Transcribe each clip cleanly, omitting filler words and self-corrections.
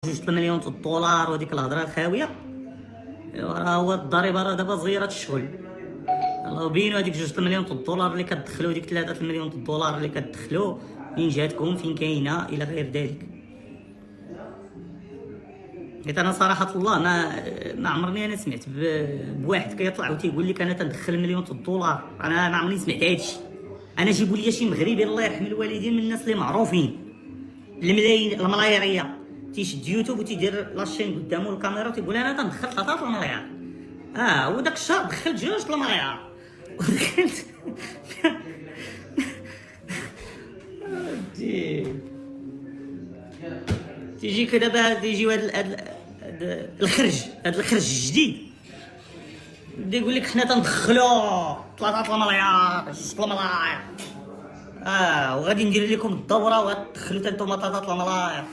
جوج المليون الدولار وديك الهضره الخاويه. راه هو الضريبه راه دابا صغيره الشغل. الله بينو هذيك جوج المليون الدولار اللي كتدخلوا، ديك 3 المليون الدولار اللي كتدخلوا منين جاتكم، فين كاينه الى غير ذلك. حيت انا صراحه الله ما عمرني انا سمعت بواحد كيطلع وتيقول لك انا تندخل مليون الدولار. انا ما عمرني سمعت هادشي. انا جيبوا لي شي مغربي الله يرحم الوالدين من الناس اللي معروفين الملايين الملاييريه تيشد يوتيوب وتيدير لاشين قدامه الكاميرا وتيقول انا تندخل 3 المليار. وداك الشهر دخلت 2 المليار ودخلت تيجيك دابا تيجيو هاد الخرج الجديد بدا يقول لك حنا تندخلوا 3 المليار 6 الملاير. وغادي ندير لكم الدوره وغتدخلوا حتى نتوما 3 الملاير.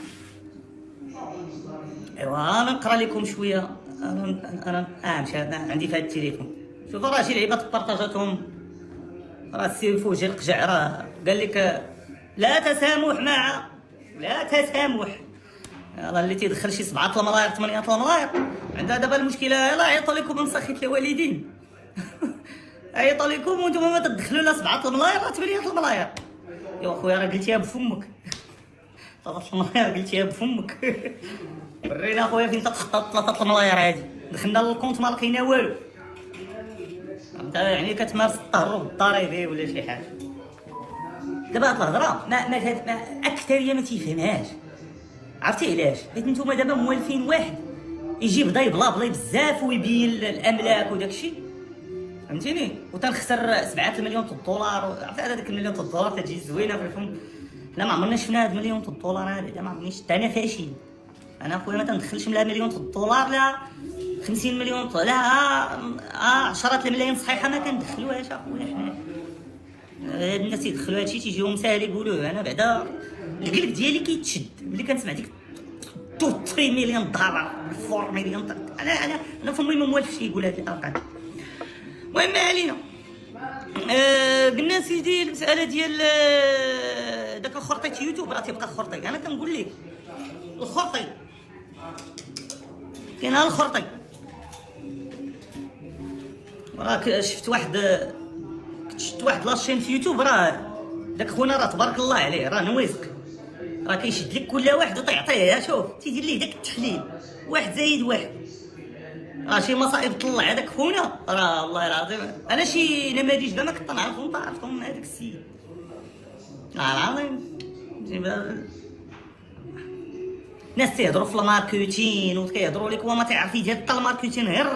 ايوا انا نقرا لكم شويه. انا مشى عندي في هذا التليفون. شوفوا راه شي لعيبات بارطاجاتهم. راه السي فوجي القجع راه قال لك لا تسامح. يلاه اللي تيدخل شي 7 الملاير 8 الملاير عندها دابا المشكله. يلاه عيطوا لكم من سخيط الوالدين عيطوا لكم وانتم ما تدخلوا لا 7 الملاير لا 8 الملاير. يا خويا راه قلتيها بفمك 3 الملاير قلتيها بفمك. ورينا خويا فين تخطط 3 الملاير هادي. دخلنا للكونت ما لقينا والو. انت يعني كتمارس التهرب الضريبي ولا شي حاجه. دابا هاد الهضره ما اكثريه ما تيفهمهاش. عرفتي علاش؟ حيت نتوما دابا موالفين واحد يجي بدا يبلا بزاف ويبين الاملاك وداك الشيء، فهمتيني؟ وتنخسر 7 المليون الدولار. عرفتي هذاك المليون الدولار تجي زوينه في الفم. حنا ما عمرنا شفنا هاد المليون الدولار هذا، ما عمرني شفت. انا فاشل. انا خويا ما تندخلش من مليون الدولار لا 50 مليون لا 10 الملايين صحيحه ما كندخلوهاش اخويا. حنا هاد الناس يدخلوا هادشي تيجيهم ساهل يقولوه. انا بعدا القلب ديالي كيتشد ملي كنسمع ديك 3 مليون دولار 4 مليون دولار. انا فمي ما موالفش يقول هاد الارقام. المهم ما علينا. قلنا سيدي المساله ديال داك الخرطيط يوتيوب راه تيبقى خرطيط. انا كنقول لك الخرطي كاين الخرطي. راك شفت واحد لاشين في يوتيوب. راه داك خونا راه تبارك الله عليه راه نويزك. راه كيشد لك كل واحد وتعطيه. شوف تيدير ليه داك التحليل 1 زائد 1. راه شي مصائب طلع هذاك خونا. راه والله العظيم انا شي نماذج ما كنت نعرفهم تعرفتهم هذاك السيد. العظيم ناس تيهضروا في الماركتين وكيهضروا لك هو ما تعرف يدير حتى الماركتين غير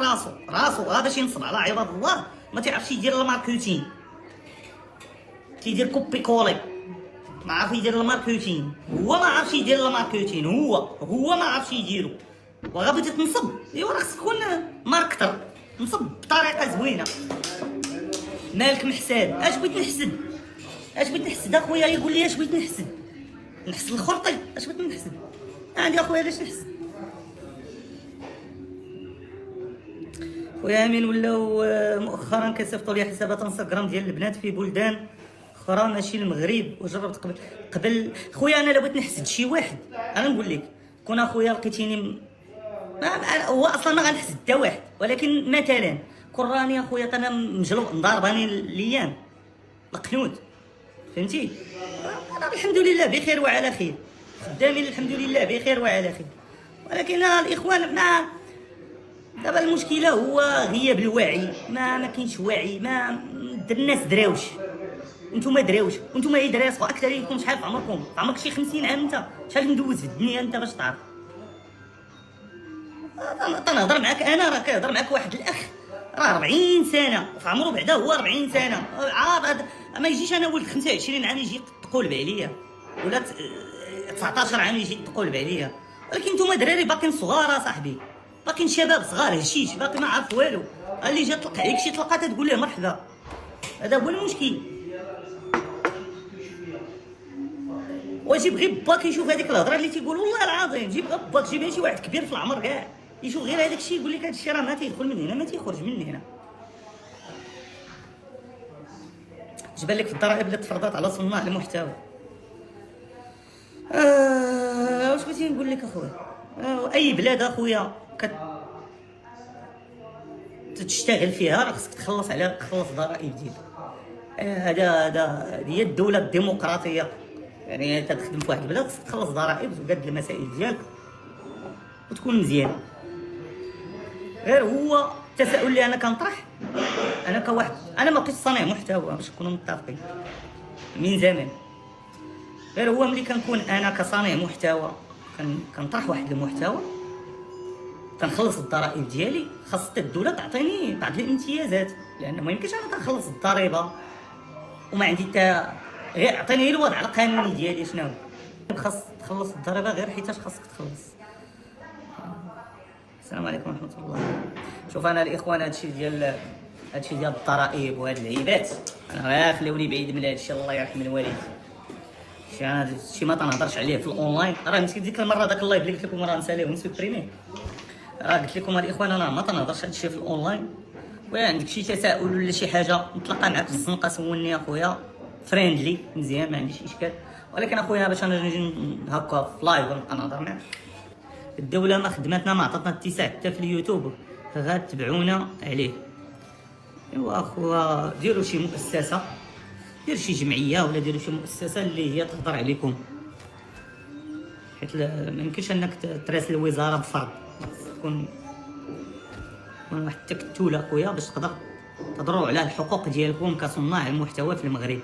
راسو باش ينصب على عباد الله. ما تعرفش يدير الماركتين. تيدير كوبي كولي. ما عارف يدير الماركتين. هو ما عارفش يدير الماركتين. هو ما عارفش يديرو. وغابتي تنصب. ايوا راه خصك تكون ماركتر. نصب بطريقه زوينه. مالك محساد. اش بغيت نحسد اخويا؟ يقول لي اش بغيت نحسد الخرطي. اش بغيت نحسد؟ عندي اخويا علاش نحسد؟ خويا امين ولاو مؤخرا كيصيفطوا لي حسابات انستغرام ديال البنات في بلدان اخرى ماشي المغرب. وجربت قبل خويا. انا لو بغيت نحسد شي واحد انا نقول لك كون اخويا لقيتيني هو اصلا ما غنحسد حتى واحد. ولكن مثلا كون راني اخويا انا مجلوب ضارباني الايام القنوت، فهمتي؟ انا الحمد لله بخير وعلى خير. خدامين الحمد لله بخير وعلى خير. ولكن الاخوان ما دابا المشكله هو غياب الوعي. ما كاينش وعي. ما الناس دراوش. نتوما دراوش وانتوما هي دراري صغار. اكثريتكم شحال في عمركم؟ في عمرك شي 50 عام. انت شحال مدوز في الدنيا انت باش تعرف؟ تنهضر معاك انا راه كيهضر معاك واحد الاخ راه 40 سنه في عمرو بعدا هو 40 سنه. عاد ما يجيش انا ولد 25 عام يجي تقولب عليا ولا 19 عام يجي تقولب عليا. ولكن نتوما دراري باقيين صغار صاحبي. باقيين شباب صغار هشيش باقي ما عارف والو. اللي جا طلق عليك شي طلقه تقول له مرحبا. هذا هو المشكل. وجيب غير باك يشوف هذيك الهضره اللي تيقول والله العظيم. جيب باك جيب شي واحد كبير في العمر كاع يشوف غير هذاك الشيء يقول لك هذا الشيء راه ما تيدخل من هنا ما تيخرج من هنا. جبال لك في الضرائب اللي تفرضات على صناع المحتوى. واش بغيتي نقول لك اخويا؟ اي بلاد اخويا تشتغل فيها راه خصك تخلص الضرائب ديالك. هذا هي الدوله الديمقراطيه. يعني انت تخدم في واحد البلاد خصك تخلص ضرائب وكاد المسائل ديالك وتكون مزيان. غير هو التساؤل اللي انا كنطرح، انا كواحد انا ما بقيتش صانع محتوى باش نكونوا متفقين من زمان. غير هو ملي كنكون انا كصانع محتوى كنطرح واحد المحتوى كنخلص الضرائب ديالي، خاص حتى الدوله تعطيني بعض الامتيازات، لان ما يمكنش انا كنخلص الضريبه وما عندي حتى غير عطيني الوضع القانوني ديالي شنو خاص تخلص الضريبه غير حيتاش خاصك تخلص. السلام عليكم ورحمه الله. شوف انا الاخوان هادشي ديال الضرائب وهاد العيبات انا خليوني بعيد من هادشي، الله يرحم الوالد. شي ما تنهضرش عليه في الاونلاين، راه مسكين ديك المره داك اللايف اللي قلت لكم راه نساليه ونسبريميه، راه قلت لكم الاخوان انا ما تنهضرش هادشي في الاونلاين. ولا عندك شي تساؤل ولا شي حاجه نتلاقى معاك في الزنقه سولني اخويا فريندلي مزيان ما عنديش اشكال. ولكن اخويا باش انا نجي هكا في لايف ونبقى نهضر معاك، الدوله ما خدماتنا ما عطاتنا اتساع حتى في اليوتيوب غتبعونا عليه. ايوا اخويا ديروا شي مؤسسه، دير شي جمعيه ولا ديروا شي مؤسسه اللي هي تهضر عليكم، حيت ما يمكنش انك تراسل الوزاره بفرض، تكون واحد التكتل اخويا باش تقدر تهضروا على الحقوق ديالكم كصناع المحتوى في المغرب.